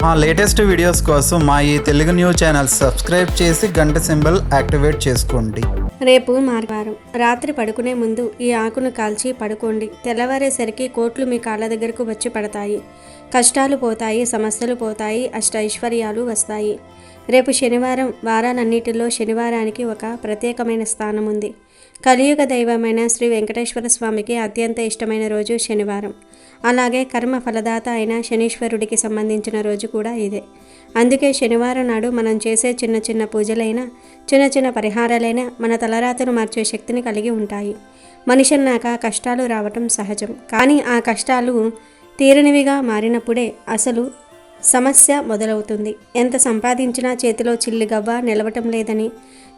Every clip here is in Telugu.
మా లేటెస్ట్ వీడియోస్ కోసం మా ఈ తెలుగు న్యూస్ ఛానల్ సబ్స్క్రైబ్ చేసి గంట సింబల్ యాక్టివేట్ చేసుకోండి. రేపు మంగళవారం రాత్రి పడుకునే ముందు ఈ ఆకును కాల్చి పడుకోండి. తెల్లవారేసరికి కోట్లు మీ కాళ్ళ దగ్గరకు వచ్చి పడతాయి. కష్టాలు పోతాయి, సమస్యలు పోతాయి, అష్టైశ్వర్యాలు వస్తాయి. రేపు శనివారం. వారాలన్నిటిలో శనివారానికి ఒక ప్రత్యేకమైన స్థానం ఉంది. కలియుగ దైవమైన శ్రీ వెంకటేశ్వర స్వామికి అత్యంత ఇష్టమైన రోజు శనివారం. అలాగే కర్మ ఫలదాత అయిన శనీశ్వరుడికి సంబంధించిన రోజు కూడా ఇదే. అందుకే శనివారం నాడు మనం చేసే చిన్న చిన్న పూజలైనా, చిన్న చిన్న పరిహారాలైనా మన తలరాతను మార్చే శక్తిని కలిగి ఉంటాయి. మనిషి అన్నాక కష్టాలు రావటం సహజం. కానీ ఆ కష్టాలు తీరనివిగా మారినప్పుడే అసలు సమస్య మొదలవుతుంది. ఎంత సంపాదించినా చేతిలో చిల్లిగవ్వ నిలవటం లేదని,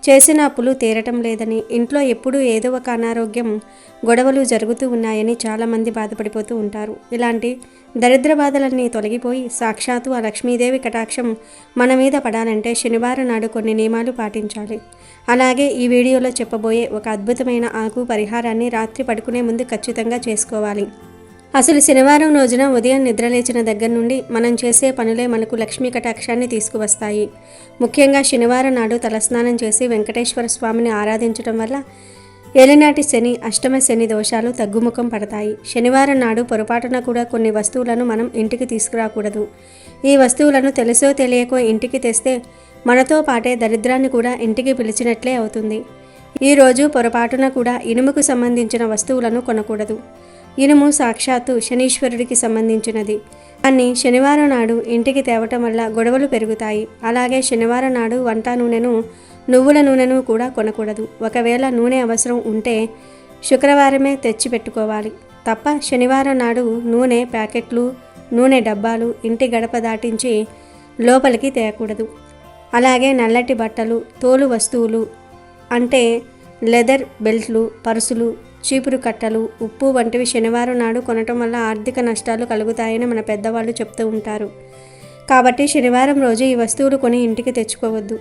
చేసిన అప్పులు తీరటం లేదని, ఇంట్లో ఎప్పుడూ ఏదో ఒక అనారోగ్యం, గొడవలు జరుగుతూ ఉన్నాయని చాలామంది బాధపడిపోతూ ఉంటారు. ఇలాంటి దరిద్ర బాధలన్నీ తొలగిపోయి సాక్షాత్తు ఆ లక్ష్మీదేవి కటాక్షం మన మీద పడాలంటే శనివారం నాడు కొన్ని నియమాలు పాటించాలి. అలాగే ఈ వీడియోలో చెప్పబోయే ఒక అద్భుతమైన ఆకు పరిహారాన్ని రాత్రి పడుకునే ముందు ఖచ్చితంగా చేసుకోవాలి. అసలు శనివారం రోజున ఉదయం నిద్రలేచిన దగ్గర నుండి మనం చేసే పనులే మనకు లక్ష్మీ కటాక్షాన్ని తీసుకువస్తాయి. ముఖ్యంగా శనివారం నాడు తలస్నానం చేసి వెంకటేశ్వర స్వామిని ఆరాధించడం వల్ల ఏలినాటి శని, అష్టమ శని దోషాలు తగ్గుముఖం పడతాయి. శనివారం నాడు పొరపాటున కూడా కొన్ని వస్తువులను మనం ఇంటికి తీసుకురాకూడదు. ఈ వస్తువులను తెలుసో తెలియకో ఇంటికి తెస్తే మనతో పాటే దరిద్రాన్ని కూడా ఇంటికి పిలిచినట్లే అవుతుంది. ఈరోజు పొరపాటున కూడా ఇనుముకు సంబంధించిన వస్తువులను కొనకూడదు. ఇనుము సాక్షాత్తు శనీశ్వరుడికి సంబంధించినది. దాన్ని శనివారం నాడు ఇంటికి తేవటం వల్ల గొడవలు పెరుగుతాయి. అలాగే శనివారం నాడు వంట నూనెను, నువ్వుల నూనెను కూడా కొనకూడదు. ఒకవేళ నూనె అవసరం ఉంటే శుక్రవారమే తెచ్చి పెట్టుకోవాలి తప్ప శనివారం నాడు నూనె ప్యాకెట్లు, నూనె డబ్బాలు ఇంటి గడప దాటించి లోపలికి తేయకూడదు. అలాగే నల్లటి బట్టలు, తోలు వస్తువులు అంటే లెదర్ బెల్ట్లు, పర్సులు, చీపురు కట్టలు, ఉప్పు వంటివి శనివారం నాడు కొనటం వల్ల ఆర్థిక నష్టాలు కలుగుతాయని మన పెద్దవాళ్ళు చెప్తూ ఉంటారు. కాబట్టి శనివారం రోజు ఈ వస్తువులు కొని ఇంటికి తెచ్చుకోవద్దు.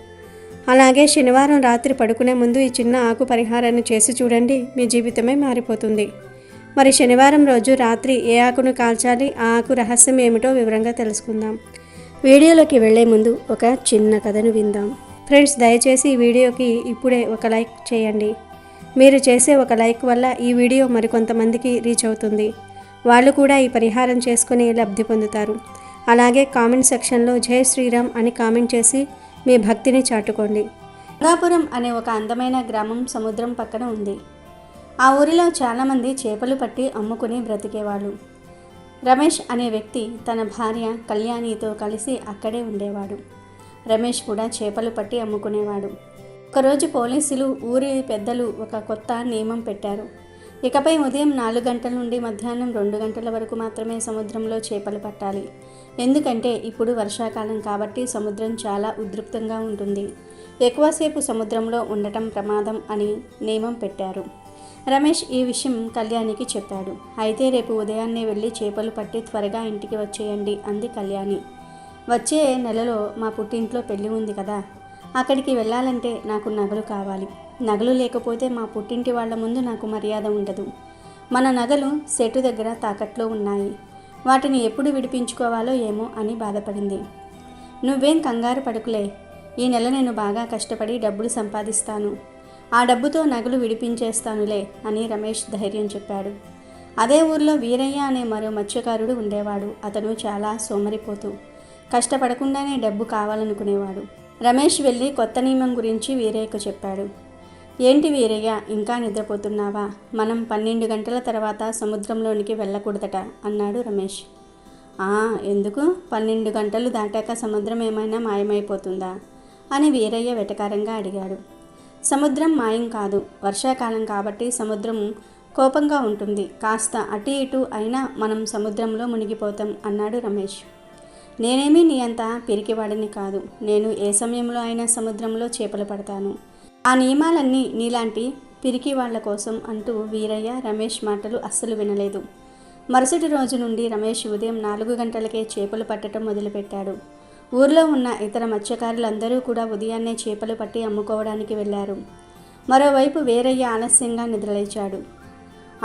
అలాగే శనివారం రాత్రి పడుకునే ముందు ఈ చిన్న ఆకు పరిహారాన్ని చేసి చూడండి, మీ జీవితమే మారిపోతుంది. మరి శనివారం రోజు రాత్రి ఏ ఆకును కాల్చాలి, ఆ ఆకు రహస్యం ఏమిటో వివరంగా తెలుసుకుందాం. వీడియోలోకి వెళ్లే ముందు ఒక చిన్న కథను విందాం. ఫ్రెండ్స్, దయచేసి ఈ వీడియోకి ఇప్పుడే ఒక లైక్ చేయండి. మీరు చేసే ఒక లైక్ వల్ల ఈ వీడియో మరికొంతమందికి రీచ్ అవుతుంది. వాళ్ళు కూడా ఈ పరిహారం చేసుకుని లబ్ధి పొందుతారు. అలాగే కామెంట్ సెక్షన్లో జై శ్రీరామ్ అని కామెంట్ చేసి మీ భక్తిని చాటుకోండి. రంగాపురం అనే ఒక అందమైన గ్రామం సముద్రం పక్కన ఉంది. ఆ ఊరిలో చాలామంది చేపలు పట్టి అమ్ముకుని బ్రతికేవాళ్ళు. రమేష్ అనే వ్యక్తి తన భార్య కళ్యాణితో కలిసి అక్కడే ఉండేవాడు. రమేష్ కూడా చేపలు పట్టి అమ్ముకునేవాడు. ఒకరోజు పోలీసులు, ఊరి పెద్దలు ఒక కొత్త నియమం పెట్టారు. ఇకపై ఉదయం 4 గంటల నుండి మధ్యాహ్నం 2 గంటల వరకు మాత్రమే సముద్రంలో చేపలు పట్టాలి. ఎందుకంటే ఇప్పుడు వర్షాకాలం కాబట్టి సముద్రం చాలా ఉద్రిక్తంగా ఉంటుంది. ఎక్కువసేపు సముద్రంలో ఉండటం ప్రమాదం అని నియమం పెట్టారు. రమేష్ ఈ విషయం కళ్యాణికి చెప్పాడు. అయితే రేపు ఉదయాన్నే వెళ్ళి చేపలు పట్టి త్వరగా ఇంటికి వచ్చేయండి అంది కళ్యాణి. వచ్చే నెలలో మా పుట్టింట్లో పెళ్లి ఉంది కదా, అక్కడికి వెళ్ళాలంటే నాకు నగలు కావాలి. నగలు లేకపోతే మా పుట్టింటి వాళ్ళ ముందు నాకు మర్యాద ఉండదు. మన నగలు సెటు దగ్గర తాకట్లో ఉన్నాయి. వాటిని ఎప్పుడు విడిపించుకోవాలో ఏమో అని బాధపడింది. నువ్వేం కంగారు పడుకులే, ఈ నెల నేను బాగా కష్టపడి డబ్బులు సంపాదిస్తాను. ఆ డబ్బుతో నగలు విడిపించేస్తానులే అని రమేష్ ధైర్యం చెప్పాడు. అదే ఊర్లో వీరయ్య అనే మరో మత్స్యకారుడు ఉండేవాడు. అతను చాలా సోమరిపోతూ, కష్టపడకుండానే డబ్బు కావాలనుకునేవాడు. రమేష్ వెళ్ళి కొత్త నియమం గురించి వీరయ్యకు చెప్పాడు. ఏంటి వీరయ్య, ఇంకా నిద్రపోతున్నావా? మనం 12 గంటల తర్వాత సముద్రంలోనికి వెళ్ళకూడదట అన్నాడు రమేష్. ఎందుకు? 12 గంటలు దాటాక సముద్రం ఏమైనా మాయమైపోతుందా అని వీరయ్య వెటకారంగా అడిగాడు. సముద్రం మాయం కాదు, వర్షాకాలం కాబట్టి సముద్రం కోపంగా ఉంటుంది. కాస్త అటు ఇటు అయినా మనం సముద్రంలో మునిగిపోతాం అన్నాడు రమేష్. నేనేమీ నీ అంత పిరికివాడిని కాదు. నేను ఏ సమయంలో అయినా సముద్రంలో చేపలు పడతాను. ఆ నియమాలన్నీ నీలాంటి పిరికి వాళ్ల కోసం అంటూ వీరయ్య రమేష్ మాటలు అస్సలు వినలేదు. మరుసటి రోజు నుండి రమేష్ ఉదయం 4 గంటలకే చేపలు పట్టడం మొదలుపెట్టాడు. ఊర్లో ఉన్న ఇతర మత్స్యకారులందరూ కూడా ఉదయాన్నే చేపలు పట్టి అమ్ముకోవడానికి వెళ్ళారు. మరోవైపు వీరయ్య ఆలస్యంగా నిద్రలేచాడు.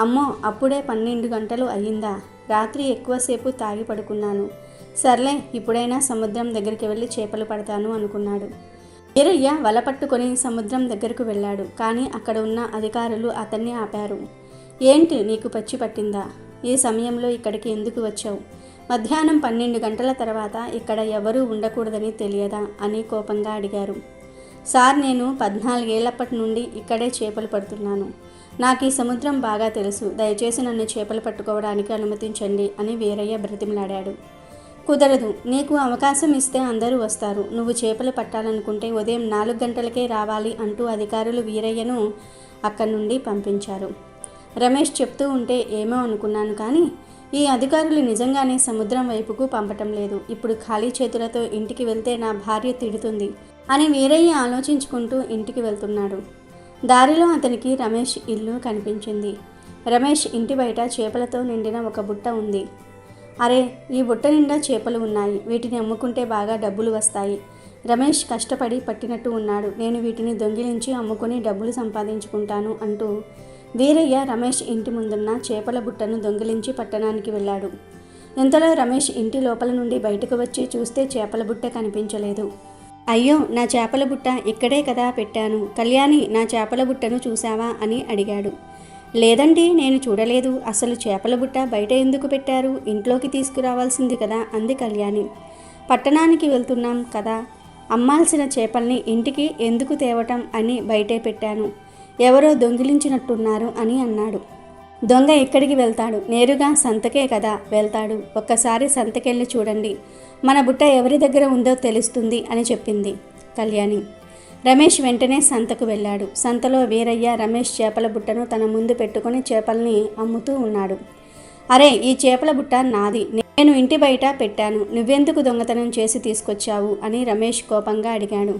అమ్మో, అప్పుడే 12 గంటలు అయ్యిందా? రాత్రి ఎక్కువసేపు తాగి పడుకున్నాను. సర్లే, ఇప్పుడైనా సముద్రం దగ్గరికి వెళ్ళి చేపలు పడతాను అనుకున్నాడు. వీరయ్య వల పట్టుకొని సముద్రం దగ్గరకు వెళ్ళాడు. కానీ అక్కడ ఉన్న అధికారులు అతన్ని ఆపారు. ఏంటి, నీకు పచ్చి పట్టిందా? ఈ సమయంలో ఇక్కడికి ఎందుకు వచ్చావు? మధ్యాహ్నం 12 గంటల తర్వాత ఇక్కడ ఎవరూ ఉండకూడదని తెలియదా అని కోపంగా అడిగారు. సార్, నేను 14 ఏళ్లప్పటి నుండి ఇక్కడే చేపలు పడుతున్నాను. నాకు ఈ సముద్రం బాగా తెలుసు. దయచేసి నన్ను చేపలు పట్టుకోవడానికి అనుమతించండి అని వీరయ్య బ్రతిమలాడాడు. కుదరదు. నీకు అవకాశం ఇస్తే అందరూ వస్తారు. నువ్వు చేపలు పట్టాలనుకుంటే ఉదయం 4 గంటలకే రావాలి అంటూ అధికారులు వీరయ్యను అక్కడి నుండి పంపించారు. రమేష్ చెప్తూ ఉంటే ఏమో అనుకున్నాను, కానీ ఈ అధికారులు నిజంగానే సముద్రం వైపుకు పంపటం లేదు. ఇప్పుడు ఖాళీ చేతులతో ఇంటికి వెళ్తే నా భార్య తిడుతుంది అని వీరయ్య ఆలోచించుకుంటూ ఇంటికి వెళ్తున్నాడు. దారిలో అతనికి రమేష్ ఇల్లు కనిపించింది. రమేష్ ఇంటి బయట చేపలతో నిండిన ఒక బుట్ట ఉంది. అరే, ఈ బుట్ట నిండా చేపలు ఉన్నాయి. వీటిని అమ్ముకుంటే బాగా డబ్బులు వస్తాయి. రమేష్ కష్టపడి పట్టినట్టు ఉన్నాడు. నేను వీటిని దొంగిలించి అమ్ముకొని డబ్బులు సంపాదించుకుంటాను అంటూ వీరయ్య రమేష్ ఇంటి ముందున్న చేపల బుట్టను దొంగిలించి పట్టణానికి వెళ్ళాడు. ఇంతలో రమేష్ ఇంటి లోపల నుండి బయటకు వచ్చి చూస్తే చేపల బుట్ట కనిపించలేదు. అయ్యో, నా చేపల బుట్ట ఇక్కడే కదా పెట్టాను. కళ్యాణి, నా చేపల బుట్టను చూసావా అని అడిగాడు. లేదండి, నేను చూడలేదు. అసలు చేపల బుట్ట బయట ఎందుకు పెట్టారు? ఇంట్లోకి తీసుకురావాల్సింది కదా అంది కళ్యాణి. పట్టణానికి వెళ్తున్నాం కదా, అమ్మాల్సిన చేపల్ని ఇంటికి ఎందుకు తేవటం అని బయటే పెట్టాను. ఎవరో దొంగిలించినట్టున్నారు అని అన్నాడు. దొంగ ఎక్కడికి వెళ్తాడు? నేరుగా సంతకే కదా వెళ్తాడు. ఒక్కసారి సంతకెళ్ళి చూడండి, మన బుట్ట ఎవరి దగ్గర ఉందో తెలుస్తుంది అని చెప్పింది కళ్యాణి. రమేష్ వెంటనే సంతకు వెళ్ళాడు. సంతలో వీరయ్య రమేష్ చేపల బుట్టను తన ముందు పెట్టుకుని చేపల్ని అమ్ముతూ ఉన్నాడు. అరే, ఈ చేపల బుట్ట నాది. నేను ఇంటి బయట పెట్టాను. నువ్వెందుకు దొంగతనం చేసి తీసుకొచ్చావు అని రమేష్ కోపంగా అడిగాడు.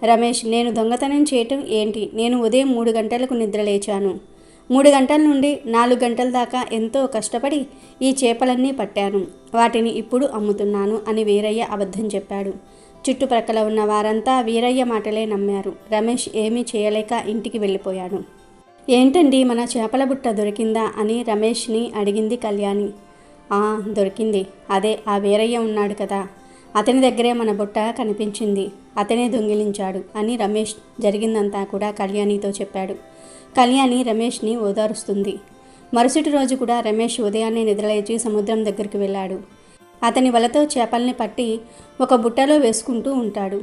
రమేష్, నేను దొంగతనం చేయటం ఏంటి? నేను ఉదయం 3 గంటలకు నిద్రలేచాను. 3 గంటల నుండి 4 గంటల దాకా ఎంతో కష్టపడి ఈ చేపలన్నీ పట్టాను. వాటిని ఇప్పుడు అమ్ముతున్నాను అని వీరయ్య అబద్ధం చెప్పాడు. చుట్టుప్రక్కల ఉన్న వారంతా వీరయ్య మాటలే నమ్మారు. రమేష్ ఏమీ చేయలేక ఇంటికి వెళ్ళిపోయాడు. ఏంటండి, మన చేపల బుట్ట దొరికిందా అని రమేష్ని అడిగింది కళ్యాణి. దొరికింది. అదే ఆ వీరయ్య ఉన్నాడు కదా, అతని దగ్గరే మన బుట్ట కనిపించింది. అతనే దొంగిలించాడు అని రమేష్ జరిగిందంతా కూడా కళ్యాణితో చెప్పాడు. కళ్యాణి రమేష్ని ఓదారుస్తుంది. మరుసటి రోజు కూడా రమేష్ ఉదయాన్నే నిద్రలేచి సముద్రం దగ్గరికి వెళ్ళాడు. అతని వలతో చేపల్ని పట్టి ఒక బుట్టలో వేసుకుంటూ ఉంటాడు.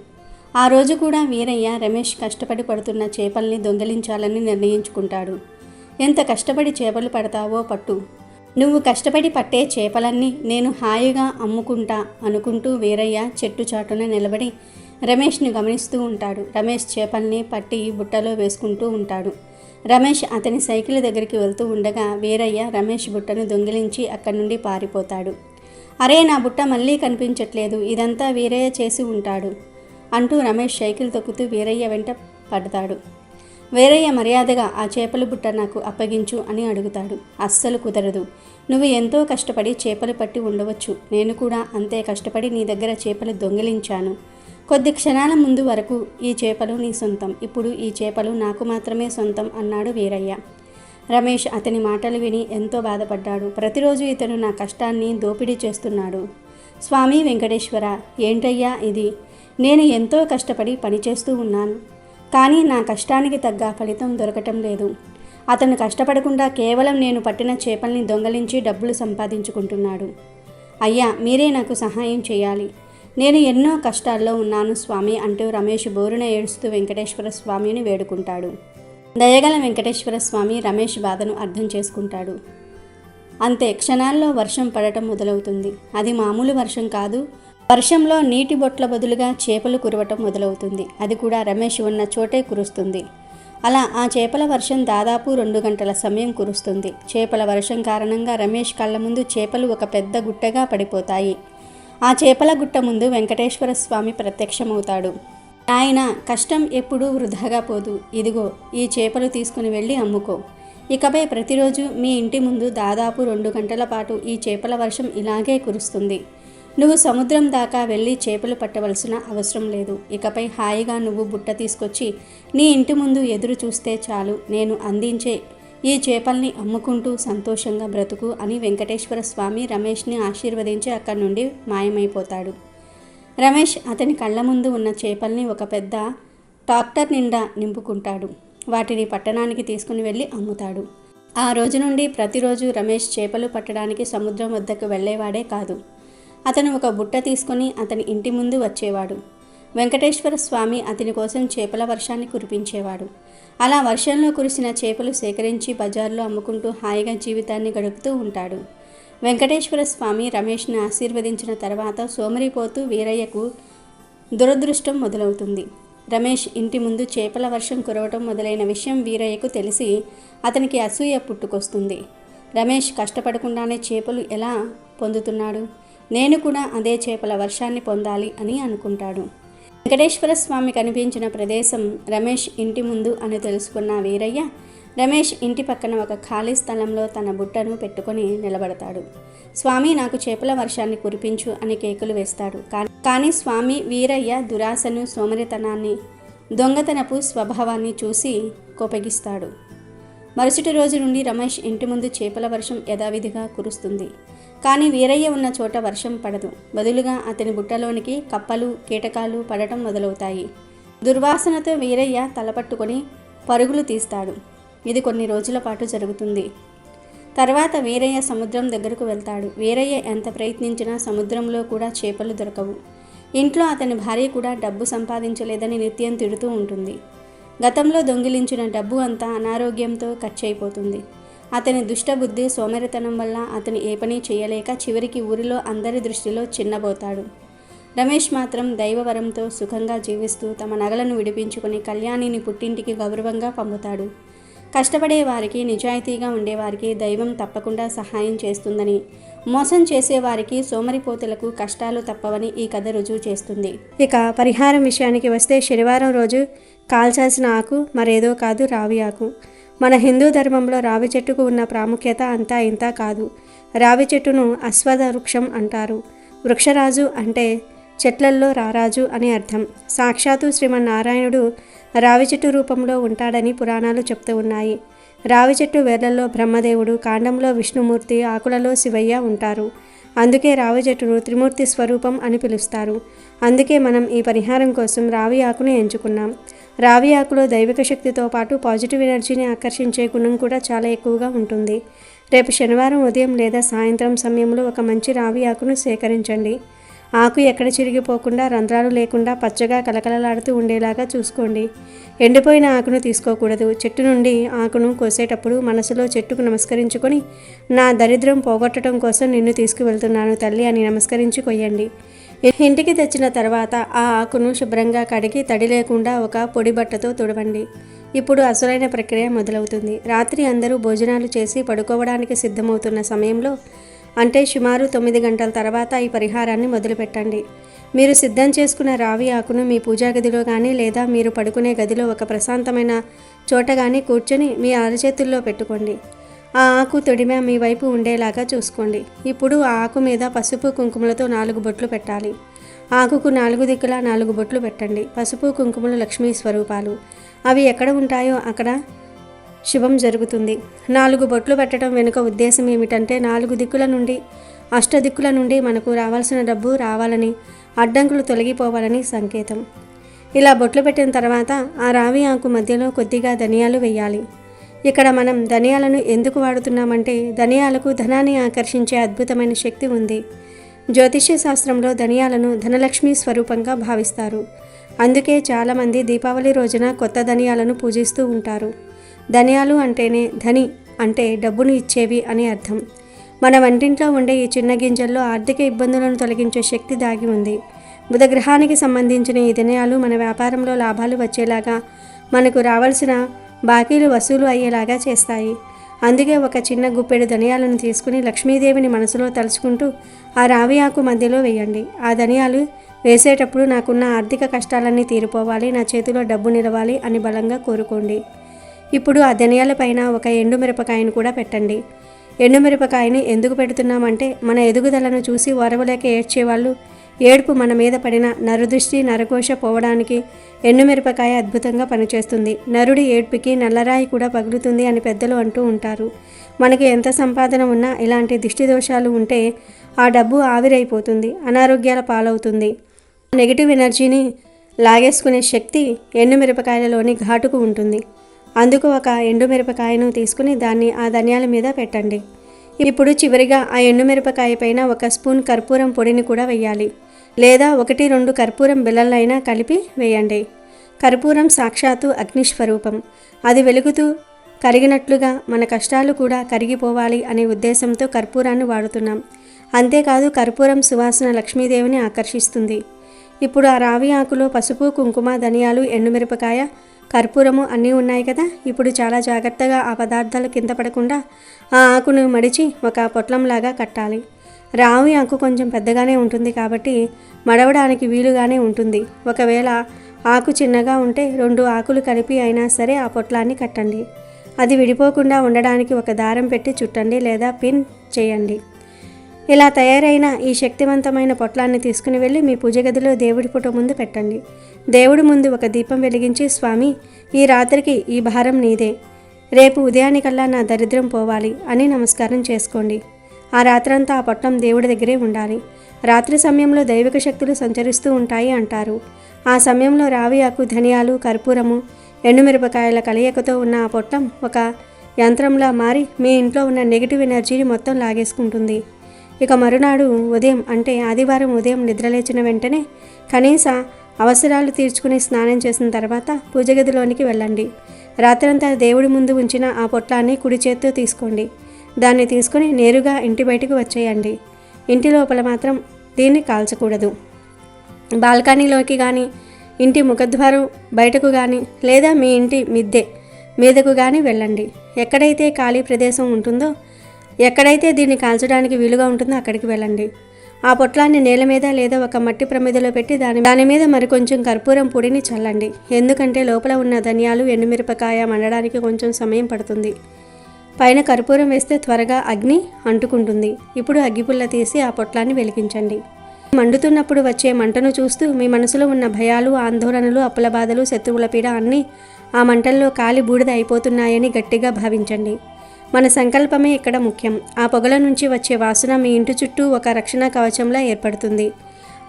ఆ రోజు కూడా వీరయ్య రమేష్ కష్టపడి పడుతున్న చేపల్ని దొంగిలించాలని నిర్ణయించుకుంటాడు. ఎంత కష్టపడి చేపలు పడతావో పట్టు, నువ్వు కష్టపడి పట్టే చేపలన్నీ నేను హాయిగా అమ్ముకుంటా అనుకుంటూ వీరయ్య చెట్టు చాటున నిలబడి రమేష్ని గమనిస్తూ ఉంటాడు. రమేష్ చేపల్ని పట్టి బుట్టలో వేసుకుంటూ ఉంటాడు. రమేష్ అతని సైకిల్ దగ్గరికి వెళ్తూ ఉండగా వీరయ్య రమేష్ బుట్టను దొంగిలించి అక్కడి నుండి పారిపోతాడు. అరే, నా బుట్ట మళ్ళీ కనిపించట్లేదు. ఇదంతా వీరయ్య చేసి ఉంటాడు అంటూ రమేష్ సైకిల్ తొక్కుతూ వీరయ్య వెంట పడతాడు. వీరయ్య మర్యాదగా ఆ చేపల బుట్ట నాకు అప్పగించు అని అడుగుతాడు. అస్సలు కుదరదు. నువ్వు ఎంతో కష్టపడి చేపలు పట్టి ఉండవచ్చు. నేను కూడా అంతే కష్టపడి నీ దగ్గర చేపలు దొంగిలించాను. కొద్ది క్షణాల ముందు వరకు ఈ చేపలు నీ సొంతం. ఇప్పుడు ఈ చేపలు నాకు మాత్రమే సొంతం అన్నాడు వీరయ్య. రమేష్ అతని మాటలు విని ఎంతో బాధపడ్డాడు. ప్రతిరోజు ఇతను నా కష్టాన్ని దోపిడీ చేస్తున్నాడు. స్వామి వెంకటేశ్వర, ఏంటయ్యా ఇది? నేను ఎంతో కష్టపడి పనిచేస్తూ ఉన్నాను, కానీ నా కష్టానికి తగ్గ ఫలితం దొరకటం లేదు. అతను కష్టపడకుండా కేవలం నేను పట్టిన చేపల్ని దొంగలించి డబ్బులు సంపాదించుకుంటున్నాడు. అయ్యా, మీరే నాకు సహాయం చేయాలి. నేను ఎన్నో కష్టాల్లో ఉన్నాను స్వామి అంటూ రమేష్ బోరున ఏడుస్తూ వెంకటేశ్వర స్వామిని వేడుకుంటాడు. దయగల వెంకటేశ్వర స్వామి రమేష్ బాధను అర్థం చేసుకుంటాడు. అంతే క్షణాల్లో వర్షం పడటం మొదలవుతుంది. అది మామూలు వర్షం కాదు. వర్షంలో నీటి బొట్ల బదులుగా చేపలు కురవటం మొదలవుతుంది. అది కూడా రమేష్ ఉన్న చోటే కురుస్తుంది. అలా ఆ చేపల వర్షం దాదాపు 2 గంటల సమయం కురుస్తుంది. చేపల వర్షం కారణంగా రమేష్ కళ్ళ ముందు చేపలు ఒక పెద్ద గుట్టగా పడిపోతాయి. ఆ చేపల గుట్ట ముందు వెంకటేశ్వర స్వామి ప్రత్యక్షమవుతాడు. ఆయన, కష్టం ఎప్పుడూ వృధాగా పోదు. ఇదిగో ఈ చేపలు తీసుకుని వెళ్ళి అమ్ముకో. ఇకపై ప్రతిరోజు మీ ఇంటి ముందు దాదాపు 2 గంటల పాటు ఈ చేపల వర్షం ఇలాగే కురుస్తుంది. నువ్వు సముద్రం దాకా వెళ్ళి చేపలు పట్టవలసిన అవసరం లేదు. ఇకపై హాయిగా నువ్వు బుట్ట తీసుకొచ్చి నీ ఇంటి ముందు ఎదురు చూస్తే చాలు. నేను అందించే ఈ చేపల్ని అమ్ముకుంటూ సంతోషంగా బ్రతుకు అని వెంకటేశ్వర స్వామి రమేష్ని ఆశీర్వదించి అక్కడి నుండి మాయమైపోతాడు. రమేష్ అతని కళ్ళ ముందు ఉన్న చేపల్ని ఒక పెద్ద ట్రాక్టర్ నిండా నింపుకుంటాడు. వాటిని పట్టణానికి తీసుకుని వెళ్ళి అమ్ముతాడు. ఆ రోజు నుండి ప్రతిరోజు రమేష్ చేపలు పట్టడానికి సముద్రం వద్దకు వెళ్ళేవాడే కాదు. అతను ఒక బుట్ట తీసుకుని అతని ఇంటి ముందు వచ్చేవాడు. వెంకటేశ్వర స్వామి అతని కోసం చేపల వర్షాన్ని కురిపించేవాడు. అలా వర్షంలో కురిసిన చేపలు సేకరించి బజార్లో అమ్ముకుంటూ హాయిగా జీవితాన్ని గడుపుతూ ఉంటాడు. వెంకటేశ్వర స్వామి రమేష్ని ఆశీర్వదించిన తర్వాత సోమరిపోతూ వీరయ్యకు దురదృష్టం మొదలవుతుంది. రమేష్ ఇంటి ముందు చేపల వర్షం కురవటం మొదలైన విషయం వీరయ్యకు తెలిసి అతనికి అసూయ పుట్టుకొస్తుంది. రమేష్ కష్టపడకుండానే చేపలు ఎలా పొందుతున్నాడు, నేను కూడా అదే చేపల వర్షాన్ని పొందాలి అని అనుకుంటాడు. వెంకటేశ్వర స్వామి కనిపించిన ప్రదేశం రమేష్ ఇంటి ముందు అని తెలుసుకున్న వీరయ్య రమేష్ ఇంటి పక్కన ఒక ఖాళీ స్థలంలో తన బుట్టను పెట్టుకొని నిలబడతాడు. స్వామి, నాకు చేపల వర్షాన్ని కురిపించు అని కేకులు వేస్తాడు. కానీ స్వామి వీరయ్య దురాశను, సోమరితనాన్ని, దొంగతనపు స్వభావాన్ని చూసి కోపగిస్తాడు. మరుసటి రోజు నుండి రమేష్ ఇంటి ముందు చేపల వర్షం యథావిధిగా కురుస్తుంది. కానీ వీరయ్య ఉన్న చోట వర్షం పడదు. బదులుగా అతని బుట్టలోనికి కప్పలు, కీటకాలు పడటం మొదలవుతాయి. దుర్వాసనతో వీరయ్య తలపట్టుకొని పరుగులు తీస్తాడు. ఇది కొన్ని రోజుల పాటు జరుగుతుంది. తర్వాత వీరయ్య సముద్రం దగ్గరకు వెళ్తాడు. వీరయ్య ఎంత ప్రయత్నించినా సముద్రంలో కూడా చేపలు దొరకవు. ఇంట్లో అతని భార్య కూడా డబ్బు సంపాదించలేదని నిత్యం తిడుతూ ఉంటుంది. గతంలో దొంగిలించిన డబ్బు అంతా అనారోగ్యంతో ఖర్చయిపోతుంది. అతని దుష్టబుద్ధి, సోమరితనం వల్ల అతను ఏ పని చేయలేక చివరికి ఊరిలో అందరి దృష్టిలో చిన్నబోతాడు. రమేష్ మాత్రం దైవవరంతో సుఖంగా జీవిస్తూ తమ నగలను విడిపించుకుని కళ్యాణిని పుట్టింటికి గౌరవంగా పంపుతాడు. కష్టపడే వారికి, నిజాయితీగా ఉండేవారికి దైవం తప్పకుండా సహాయం చేస్తుందని, మోసం చేసేవారికి, సోమరిపోతులకు కష్టాలు తప్పవని ఈ కథ రుజువు చేస్తుంది. ఇక పరిహారం విషయానికి వస్తే శనివారం రోజు కాల్చాల్సిన ఆకు మరేదో కాదు, రావి ఆకు. మన హిందూ ధర్మంలో రావి చెట్టుకు ఉన్న ప్రాముఖ్యత అంతా ఇంతా కాదు. రావి చెట్టును అశ్వథ వృక్షం అంటారు. వృక్షరాజు అంటే చెట్లల్లో రారాజు అని అర్థం. సాక్షాత్తు శ్రీమన్నారాయణుడు రావి చెట్టు రూపంలో ఉంటాడని పురాణాలు చెప్తూ ఉన్నాయి. రావి చెట్టు వేర్లలో బ్రహ్మదేవుడు, కాండంలో విష్ణుమూర్తి, ఆకులలో శివయ్య ఉంటారు. అందుకే రావి చెట్టును త్రిమూర్తి స్వరూపం అని పిలుస్తారు. అందుకే మనం ఈ పరిహారం కోసం రావి ఆకును ఎంచుకున్నాం. రావి ఆకులో దైవిక శక్తితో పాటు పాజిటివ్ ఎనర్జీని ఆకర్షించే గుణం కూడా చాలా ఎక్కువగా ఉంటుంది. రేపు శనివారం ఉదయం లేదా సాయంత్రం సమయంలో ఒక మంచి రావి ఆకును సేకరించండి. ఆకు ఎక్కడ చిరిగిపోకుండా, రంధ్రాలు లేకుండా పచ్చగా కలకలలాడుతూ ఉండేలాగా చూసుకోండి. ఎండిపోయిన ఆకును తీసుకోకూడదు. చెట్టు నుండి ఆకును కోసేటప్పుడు మనసులో చెట్టుకు నమస్కరించుకొని, నా దరిద్రం పోగొట్టడం కోసం నిన్ను తీసుకువెళ్తున్నాను తల్లి అని నమస్కరించి కొయ్యండి. ఇంటికి తెచ్చిన తర్వాత ఆ ఆకును శుభ్రంగా కడిగి తడి లేకుండా ఒక పొడి బట్టతో తుడవండి. ఇప్పుడు అసలైన ప్రక్రియ మొదలవుతుంది. రాత్రి అందరూ భోజనాలు చేసి పడుకోవడానికి సిద్ధమవుతున్న సమయంలో, అంటే సుమారు 9 గంటల తర్వాత ఈ పరిహారాన్ని మొదలుపెట్టండి. మీరు సిద్ధం చేసుకున్న రావి ఆకును మీ పూజా గదిలో కానీ లేదా మీరు పడుకునే గదిలో ఒక ప్రశాంతమైన చోట కానీ కూర్చొని మీ అరచేతుల్లో పెట్టుకోండి. ఆ ఆకు తొడిమ మీ వైపు ఉండేలాగా చూసుకోండి. ఇప్పుడు ఆ ఆకు మీద పసుపు కుంకుమలతో 4 బొట్లు పెట్టాలి. ఆకుకు 4 దిక్కులా 4 బొట్లు పెట్టండి. పసుపు కుంకుమలు లక్ష్మీ స్వరూపాలు. అవి ఎక్కడ ఉంటాయో అక్కడ శుభం జరుగుతుంది. 4 బొట్లు పెట్టడం వెనుక ఉద్దేశం ఏమిటంటే 4 దిక్కుల నుండి, అష్టదిక్కుల నుండి మనకు రావాల్సిన డబ్బు రావాలని, అడ్డంకులు తొలగిపోవాలని సంకేతం. ఇలా బొట్లు పెట్టిన తర్వాత ఆ రావి ఆకు మధ్యలో కొద్దిగా ధనియాలు వేయాలి. ఇక్కడ మనం ధనియాలను ఎందుకు వాడుతున్నామంటే ధనియాలకు ధనాన్ని ఆకర్షించే అద్భుతమైన శక్తి ఉంది. జ్యోతిష్య శాస్త్రంలో ధనియాలను ధనలక్ష్మి స్వరూపంగా భావిస్తారు. అందుకే చాలామంది దీపావళి రోజున కొత్త ధనియాలను పూజిస్తూ ఉంటారు. ధనియాలు అంటేనే ధని అంటే డబ్బును ఇచ్చేవి అని అర్థం. మన వంటింట్లో ఉండే ఈ చిన్న గింజల్లో ఆర్థిక ఇబ్బందులను తొలగించే శక్తి దాగి ఉంది. బుధగ్రహానికి సంబంధించిన ఈ ధనియాలు మన వ్యాపారంలో లాభాలు వచ్చేలాగా, మనకు రావాల్సిన బాకీలు వసూలు అయ్యేలాగా చేస్తాయి. అందుకే ఒక చిన్న గుప్పెడు ధనియాలను తీసుకుని లక్ష్మీదేవిని మనసులో తలుచుకుంటూ ఆ రావి ఆకు మధ్యలో వేయండి. ఆ ధనియాలు వేసేటప్పుడు నాకున్న ఆర్థిక కష్టాలన్నీ తీరిపోవాలి, నా చేతిలో డబ్బు నిలవాలి అని బలంగా కోరుకోండి. ఇప్పుడు ఆ ధనియాల పైన ఒక ఎండుమిరపకాయను కూడా పెట్టండి. ఎండుమిరపకాయని ఎందుకు పెడుతున్నామంటే మన ఎదుగుదలను చూసి ఓరవలేక ఏడ్చేవాళ్ళు ఏడుపు మన మీద పడిన నరదృష్టి నరకోశ పోవడానికి ఎండుమిరపకాయ అద్భుతంగా పనిచేస్తుంది. నరుడి ఏడ్పుకి నల్లరాయి కూడా పగులుతుంది అని పెద్దలు అంటూ ఉంటారు. మనకి ఎంత సంపాదన ఉన్నా ఇలాంటి దిష్టి దోషాలు ఉంటే ఆ డబ్బు ఆవిరైపోతుంది, అనారోగ్యాల పాలవుతుంది. నెగిటివ్ ఎనర్జీని లాగేసుకునే శక్తి ఎండుమిరపకాయలలోని ఘాటుకు ఉంటుంది. అందుకు ఒక ఎండుమిరపకాయను తీసుకుని దాన్ని ఆ ధనియాల మీద పెట్టండి. ఇప్పుడు చివరిగా ఆ ఎండుమిరపకాయ పైన 1 స్పూన్ కర్పూరం పొడిని కూడా వేయాలి, లేదా 1-2 కర్పూరం బిళ్ళలైనా కలిపి వేయండి. కర్పూరం సాక్షాత్తు అగ్నిస్వరూపం. అది వెలుగుతూ కరిగినట్లుగా మన కష్టాలు కూడా కరిగిపోవాలి అనే ఉద్దేశంతో కర్పూరాన్ని వాడుతున్నాం. అంతేకాదు కర్పూరం సువాసన లక్ష్మీదేవిని ఆకర్షిస్తుంది. ఇప్పుడు ఆ రావి ఆకులో పసుపు, కుంకుమ, ధనియాలు, ఎండుమిరపకాయ, కర్పూరము అన్నీ ఉన్నాయి కదా. ఇప్పుడు చాలా జాగ్రత్తగా ఆ పదార్థాలు కింద పడకుండా ఆ ఆకును మడిచి ఒక పొట్లంలాగా కట్టాలి. రావి ఆకు కొంచెం పెద్దగానే ఉంటుంది కాబట్టి మడవడానికి వీలుగానే ఉంటుంది. ఒకవేళ ఆకు చిన్నగా ఉంటే 2 ఆకులు కలిపి అయినా సరే ఆ పొట్లాన్ని కట్టండి. అది విడిపోకుండా ఉండడానికి ఒక దారం పెట్టి చుట్టండి లేదా పిన్ చేయండి. ఇలా తయారైన ఈ శక్తివంతమైన పొట్లాన్ని తీసుకుని వెళ్ళి మీ పూజ గదిలో దేవుడి ఫోటో ముందు పెట్టండి. దేవుడి ముందు ఒక దీపం వెలిగించి, స్వామి, ఈ రాత్రికి ఈ భారం నీదే, రేపు ఉదయానికల్లా నా దరిద్రం పోవాలి అని నమస్కారం చేసుకోండి. ఆ రాత్రంతా ఆ పొట్లం దేవుడి దగ్గరే ఉండాలి. రాత్రి సమయంలో దైవిక శక్తులు సంచరిస్తూ ఉంటాయి అంటారు. ఆ సమయంలో రావి ఆకు, ధనియాలు, కర్పూరము, ఎండుమిరపకాయల కలయికతో ఉన్న ఆ పొట్లం ఒక యంత్రంలా మారి మీ ఇంట్లో ఉన్న నెగిటివ్ ఎనర్జీని మొత్తం లాగేసుకుంటుంది. ఇక మరునాడు ఉదయం అంటే ఆదివారం ఉదయం నిద్రలేచిన వెంటనే కనీస అవసరాలు తీర్చుకుని స్నానం చేసిన తర్వాత పూజ గదిలోనికి వెళ్ళండి. రాత్రంతా దేవుడి ముందు ఉంచిన ఆ పొట్లాన్ని కుడి చేత్తో తీసుకోండి. దాన్ని తీసుకుని నేరుగా ఇంటి బయటకు వచ్చేయండి. ఇంటి లోపల మాత్రం దీన్ని కాల్చకూడదు. బాల్కనీలోకి కానీ, ఇంటి ముఖద్వారం బయటకు కానీ, లేదా మీ ఇంటి మిద్దె మీదకు కానీ వెళ్ళండి. ఎక్కడైతే ఖాళీ ప్రదేశం ఉంటుందో, ఎక్కడైతే దీన్ని కాల్చడానికి వీలుగా ఉంటుందో అక్కడికి వెళ్ళండి. ఆ పొట్లాన్ని నేల మీద లేదా ఒక మట్టి ప్రమిదలో పెట్టి దాని మీద మరికొంచెం కర్పూరం పొడిని చల్లండి. ఎందుకంటే లోపల ఉన్న ధనియాలు, ఎండుమిరపకాయ మండడానికి కొంచెం సమయం పడుతుంది. పైన కర్పూరం వేస్తే త్వరగా అగ్ని అంటుకుంటుంది. ఇప్పుడు అగ్గిపుల్ల తీసి ఆ పొట్లాన్ని వెలిగించండి. మండుతున్నప్పుడు వచ్చే మంటను చూస్తూ మీ మనసులో ఉన్న భయాలు, ఆందోళనలు, అప్పుల బాధలు, శత్రువుల పీడ అన్నీ ఆ మంటల్లో కాలి బూడిద అయిపోతున్నాయని గట్టిగా భావించండి. మన సంకల్పమే ఇక్కడ ముఖ్యం. ఆ పొగల నుంచి వచ్చే వాసన మీ ఇంటి చుట్టూ ఒక రక్షణ కవచంలా ఏర్పడుతుంది.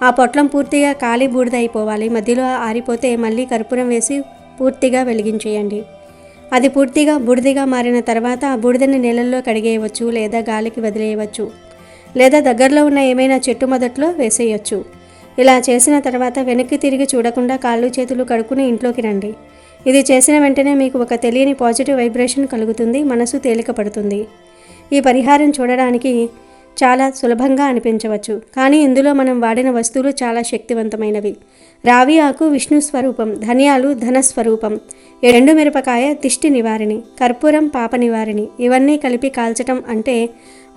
ఆ పొట్లం పూర్తిగా కాలి బూడిద అయిపోవాలి. మధ్యలో ఆరిపోతే మళ్ళీ కర్పూరం వేసి పూర్తిగా వెలిగించేయండి. అది పూర్తిగా బూడిదగా మారిన తర్వాత ఆ బూడిదని నీళ్ళల్లో కడిగేయవచ్చు, లేదా గాలికి వదిలేయవచ్చు, లేదా దగ్గరలో ఉన్న ఏమైనా చెట్టు మొదట్లో వేసేయచ్చు. ఇలా చేసిన తర్వాత వెనక్కి తిరిగి చూడకుండా కాళ్ళు చేతులు కడుక్కుని ఇంట్లోకి రండి. ఇది చేసిన వెంటనే మీకు ఒక తెలియని పాజిటివ్ వైబ్రేషన్ కలుగుతుంది. మనసు తేలిక పడుతుంది. ఈ పరిహారం చూడడానికి చాలా సులభంగా అనిపించవచ్చు, కానీ ఇందులో మనం వాడిన వస్తువులు చాలా శక్తివంతమైనవి. రావి ఆకు విష్ణు స్వరూపం, ధనియాలు ధన స్వరూపం, ఎండుమిరపకాయ దిష్టి నివారిణి, కర్పూరం పాప నివారిణి. ఇవన్నీ కలిపి కాల్చటం అంటే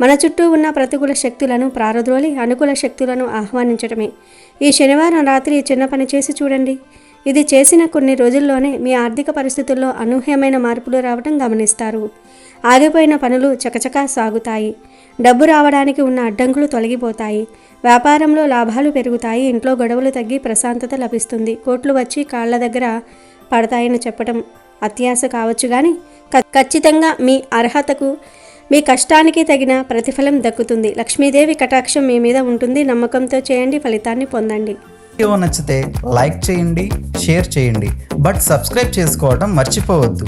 మన చుట్టూ ఉన్న ప్రతికూల శక్తులను ప్రారద్రోలి అనుకూల శక్తులను ఆహ్వానించటమే. ఈ శనివారం రాత్రి చిన్న పని చేసి చూడండి. ఇది చేసిన కొన్ని రోజుల్లోనే మీ ఆర్థిక పరిస్థితుల్లో అనూహ్యమైన మార్పులు రావడం గమనిస్తారు. ఆగిపోయిన పనులు చకచకా సాగుతాయి. డబ్బు రావడానికి ఉన్న అడ్డంకులు తొలగిపోతాయి. వ్యాపారంలో లాభాలు పెరుగుతాయి. ఇంట్లో గొడవలు తగ్గి ప్రశాంతత లభిస్తుంది. కోట్లు వచ్చి కాళ్ళ దగ్గర పడతాయని చెప్పడం అత్యాశ కావచ్చు, కానీ ఖచ్చితంగా మీ అర్హతకు, మీ కష్టానికి తగిన ప్రతిఫలం దక్కుతుంది. లక్ష్మీదేవి కటాక్షం మీ మీద ఉంటుంది. నమ్మకంతో చేయండి, ఫలితాన్ని పొందండి. వీడియో నచ్చితే లైక్ చేయండి, షేర్ చేయండి, బట్ సబ్స్క్రైబ్ చేసుకోవడం మర్చిపోవద్దు.